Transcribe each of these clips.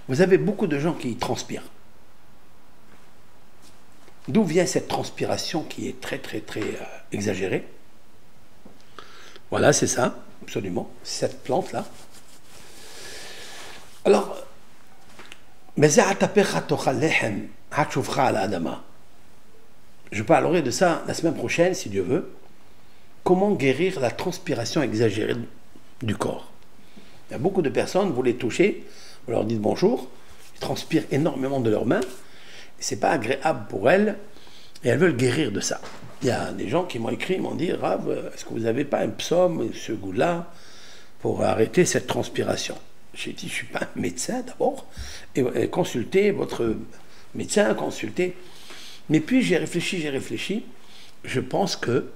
Vous avez beaucoup de gens qui transpirent. D'où vient cette transpiration qui est très exagérée? Voilà, c'est ça, absolument, cette plante-là. Alors, je parlerai de ça la semaine prochaine, si Dieu veut. Comment guérir la transpiration exagérée du corps? Il y a beaucoup de personnes, vous les touchez, vous leur dites bonjour, ils transpirent énormément de leurs mains, c'est pas agréable pour elles, et elles veulent guérir de ça. Il y a des gens qui m'ont écrit, ils m'ont dit, Rav, est-ce que vous n'avez pas un psaume, ce goût-là, pour arrêter cette transpiration? J'ai dit, je ne suis pas un médecin d'abord, et consultez votre médecin, consultez. Mais puis j'ai réfléchi, je pense que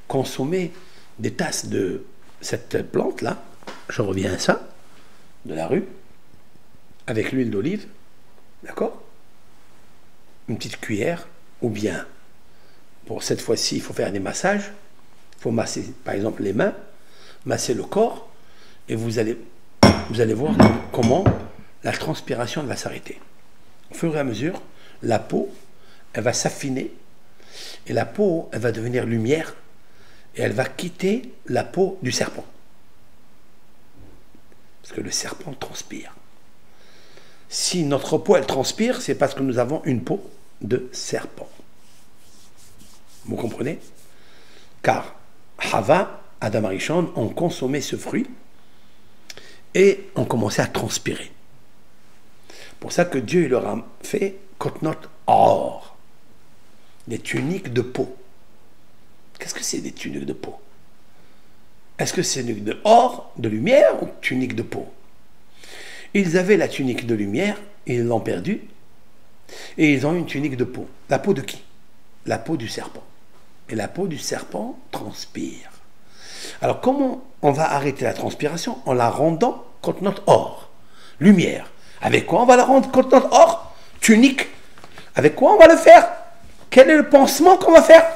consommer des tasses de cette plante-là, je reviens à ça, de la rue, avec l'huile d'olive, d'accord? Une petite cuillère, ou bien, pour cette fois-ci, il faut faire des massages, il faut masser par exemple les mains, masser le corps, et vous allez voir comment la transpiration va s'arrêter. Au fur et à mesure, la peau, elle va s'affiner, et la peau, elle va devenir lumière, et elle va quitter la peau du serpent. Parce que le serpent transpire. Si notre peau, elle transpire, c'est parce que nous avons une peau de serpent. Vous comprenez? Car Hava, Adam Arishon, ont consommé ce fruit et ont commencé à transpirer. Pour ça que Dieu il leur a fait Kotnot or, des tuniques de peau. Qu'est-ce que c'est des tuniques de peau? Est-ce que c'est tunique de or, de lumière, ou tunique de peau? Ils avaient la tunique de lumière, ils l'ont perdue, et ils ont une tunique de peau. La peau de qui? La peau du serpent. Et la peau du serpent transpire. Alors comment on va arrêter la transpiration? En la rendant Kotnot or, lumière. Avec quoi on va la rendre Kotnot or? Tunique. Avec quoi on va le faire? Quel est le pansement qu'on va faire?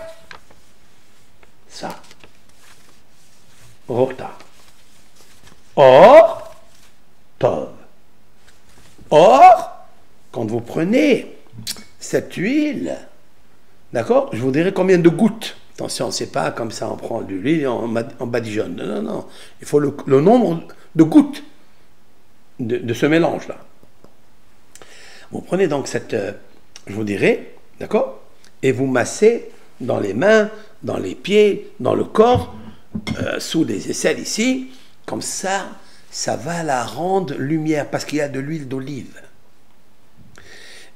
Ça. Rota. Or, tov. Or, quand vous prenez cette huile, d'accord, je vous dirai combien de gouttes. Attention, c'est pas comme ça, on prend de l'huile et on badigeonne. Non, non. Il faut le nombre de gouttes de ce mélange-là. Vous prenez donc cette, je vous dirai, d'accord, et vous massez dans les mains, dans les pieds, dans le corps, sous les aisselles ici, comme ça, ça va la rendre lumière, parce qu'il y a de l'huile d'olive.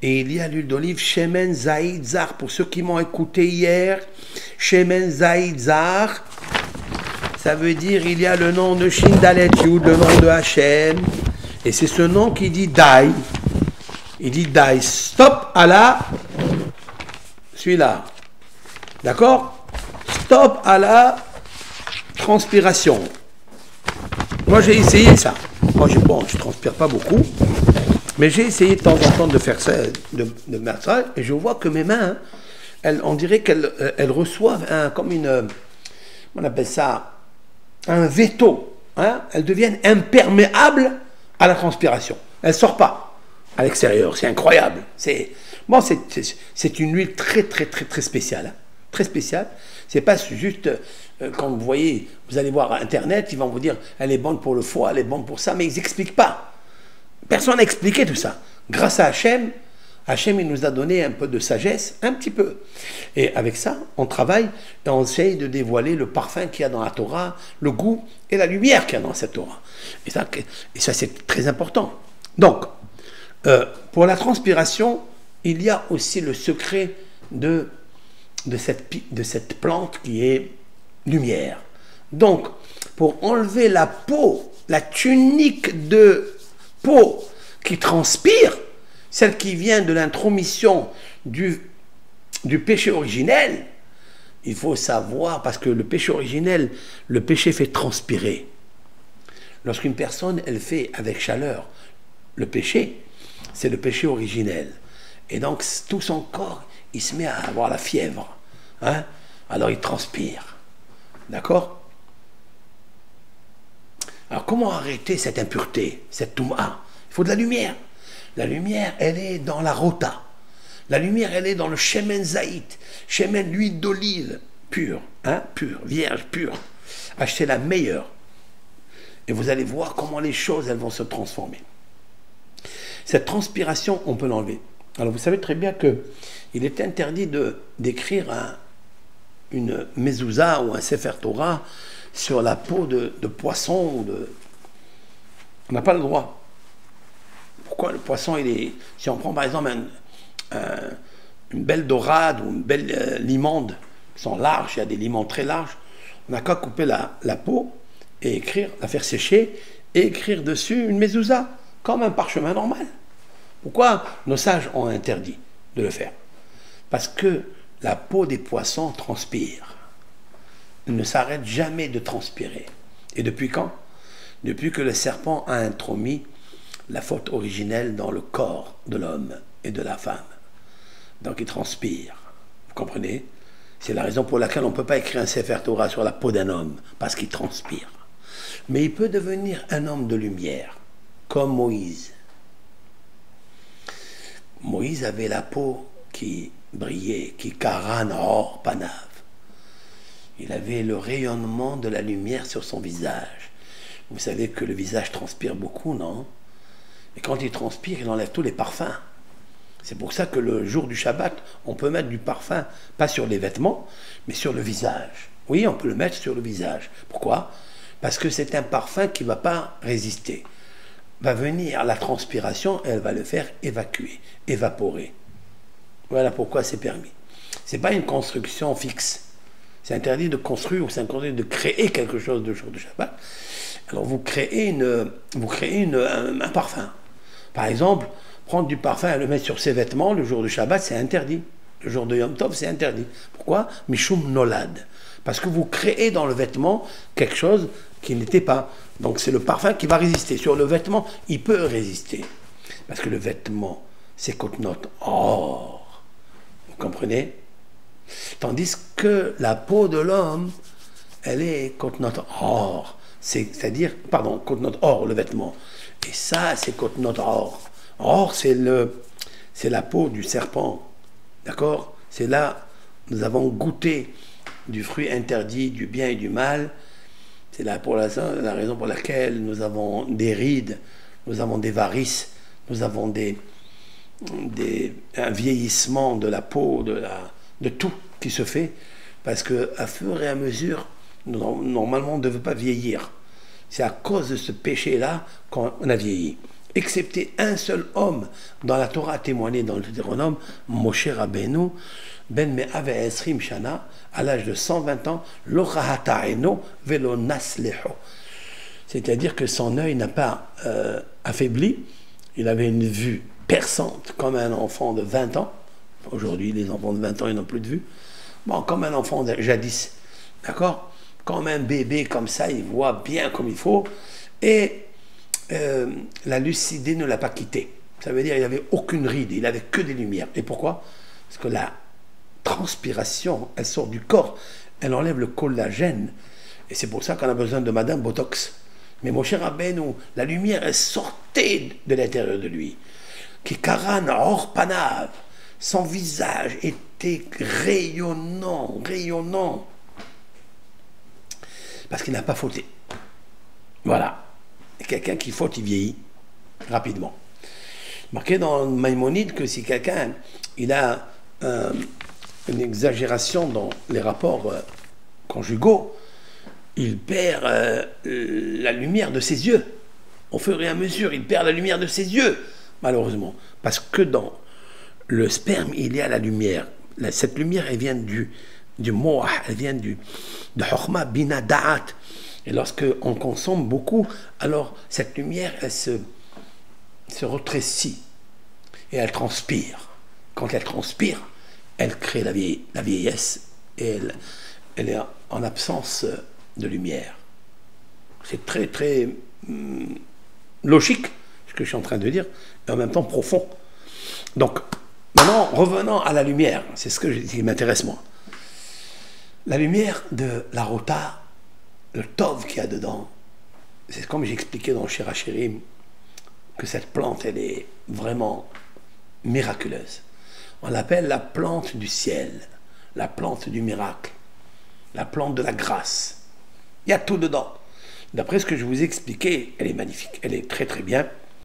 Et il y a l'huile d'olive Shemen Zaïd Zar. Pour ceux qui m'ont écouté hier, Shemen Zaïd Zar, ça veut dire il y a le nom de Shindalet Yud, le nom de Hachem, et c'est ce nom qui dit Dai. Il dit Dai, stop à la, celui-là, d'accord? Stop à la transpiration. Moi j'ai essayé ça. Moi je ne transpire pas beaucoup, mais j'ai essayé de temps en temps de faire ça, de mettre ça, et je vois que mes mains, on dirait qu'elles reçoivent comme une, on appelle ça, un veto. Hein? Elles deviennent imperméables à la transpiration. Elles ne sortent pas à l'extérieur. C'est incroyable. C'est une huile très spéciale. Hein? Très spéciale. C'est pas juste quand vous voyez, vous allez voir Internet, ils vont vous dire elle est bonne pour le foie, elle est bonne pour ça, mais ils n'expliquent pas. Personne n'a expliqué tout ça. Grâce à Hachem, il nous a donné un peu de sagesse, un petit peu. Et avec ça, on travaille et on essaye de dévoiler le parfum qu'il y a dans la Torah, le goût et la lumière qu'il y a dans cette Torah. Et ça c'est très important. Donc, pour la transpiration, il y a aussi le secret de cette plante qui est lumière. Donc, pour enlever la peau, la tunique de peau qui transpire, celle qui vient de l'intromission du péché originel, il faut savoir, parce que le péché originel, le péché fait transpirer. Lorsqu'une personne, elle fait avec chaleur le péché, c'est le péché originel. Et donc, tout son corps, il se met à avoir la fièvre. Hein? Alors, il transpire. D'accord? Alors, comment arrêter cette impureté, cette touma? Il faut de la lumière. La lumière, elle est dans la rota. La lumière, elle est dans le shemen zaït. Shemen, l'huile d'olive, pure, hein, pure, vierge, pure. Achetez la meilleure. Et vous allez voir comment les choses, elles vont se transformer. Cette transpiration, on peut l'enlever. Alors vous savez très bien qu'il est interdit d'écrire une mezouza ou un sefer Torah sur la peau de poisson ou de... On n'a pas le droit. Pourquoi le poisson, si on prend par exemple une belle dorade ou une belle limande, qui sont larges, il y a des limandes très larges, on n'a qu'à couper la peau et écrire, la faire sécher et écrire dessus une mezouza, comme un parchemin normal. Pourquoi nos sages ont interdit de le faire? Parce que la peau des poissons transpire. Elle ne s'arrête jamais de transpirer. Et depuis quand? Depuis que le serpent a intromis la faute originelle dans le corps de l'homme et de la femme. Donc il transpire. Vous comprenez? C'est la raison pour laquelle on ne peut pas écrire un Sefer Torah sur la peau d'un homme, parce qu'il transpire. Mais il peut devenir un homme de lumière, comme Moïse. Moïse avait la peau qui brillait, qui karan or panav. Il avait le rayonnement de la lumière sur son visage. Vous savez que le visage transpire beaucoup, non? Et quand il transpire, il enlève tous les parfums. C'est pour ça que le jour du Shabbat, on peut mettre du parfum, pas sur les vêtements, mais sur le visage. Oui, on peut le mettre sur le visage. Pourquoi? Parce que c'est un parfum qui ne va pas résister. Va venir la transpiration, elle va le faire évacuer, évaporer. Voilà pourquoi c'est permis. Ce n'est pas une construction fixe. C'est interdit de construire ou c'est interdit de créer quelque chose de jour de Shabbat. Alors vous créez un parfum. Par exemple, prendre du parfum et le mettre sur ses vêtements le jour de Shabbat, c'est interdit. Le jour de Yom Tov, c'est interdit. Pourquoi? Mishum nolad. Parce que vous créez dans le vêtement quelque chose qui n'était pas. Donc c'est le parfum qui va résister. Sur le vêtement, il peut résister. Parce que le vêtement, c'est kotnot or. Vous comprenez? Tandis que la peau de l'homme, elle est kotnot or. C'est-à-dire, pardon, kotnot or, le vêtement. Et ça, c'est kotnot or. Or, c'est la peau du serpent. D'accord? C'est là, nous avons goûté du fruit interdit, du bien et du mal. C'est là la raison pour laquelle nous avons des rides, nous avons des varices, nous avons un vieillissement de la peau, de tout qui se fait, parce qu'à fur et à mesure, normalement on ne devait pas vieillir. C'est à cause de ce péché-là qu'on a vieilli. Excepté un seul homme dans la Torah témoigné dans le Deutéronome, Moshe Rabbeinu, Ben Me'ave Esrim Shana, à l'âge de 120 ans, Lo Chahata'eno Velo Nasleho. C'est-à-dire que son œil n'a pas affaibli, il avait une vue perçante comme un enfant de 20 ans. Aujourd'hui, les enfants de 20 ans, ils n'ont plus de vue. Bon, comme un enfant jadis, d'accord? Comme un bébé comme ça, il voit bien comme il faut. Et la lucidité ne l'a pas quitté. Ça veut dire qu'il n'avait aucune ride, il n'avait que des lumières. Et pourquoi? Parce que la transpiration, elle sort du corps, elle enlève le collagène. Et c'est pour ça qu'on a besoin de Madame Botox. Mais mon cher Rabbeinu, la lumière, elle sortait de l'intérieur de lui. Qui karan or panav. Son visage était rayonnant, rayonnant. Parce qu'il n'a pas fauté. Voilà. Et quelqu'un qui faute, il vieillit rapidement. Marqué dans Maïmonide que si quelqu'un il a une exagération dans les rapports conjugaux, il perd la lumière de ses yeux. Au fur et à mesure, il perd la lumière de ses yeux, malheureusement. Parce que dans le sperme, il y a la lumière. Cette lumière, elle vient du moah, elle vient de Chokhmah Bina Da'at. Et lorsqu'on consomme beaucoup, alors cette lumière, elle se rétrécit et elle transpire. Quand elle transpire, elle crée la vieillesse et elle est en absence de lumière. C'est très, très logique, ce que je suis en train de dire, et en même temps profond. Donc, maintenant, revenons à la lumière. C'est ce qui m'intéresse, moi. La lumière de la rota, le tov qu'il y a dedans, c'est comme j'ai expliqué dans Shir HaShirim, que cette plante, elle est vraiment miraculeuse. On l'appelle la plante du ciel, la plante du miracle, la plante de la grâce. Il y a tout dedans. D'après ce que je vous ai expliqué, elle est magnifique, elle est très très bien.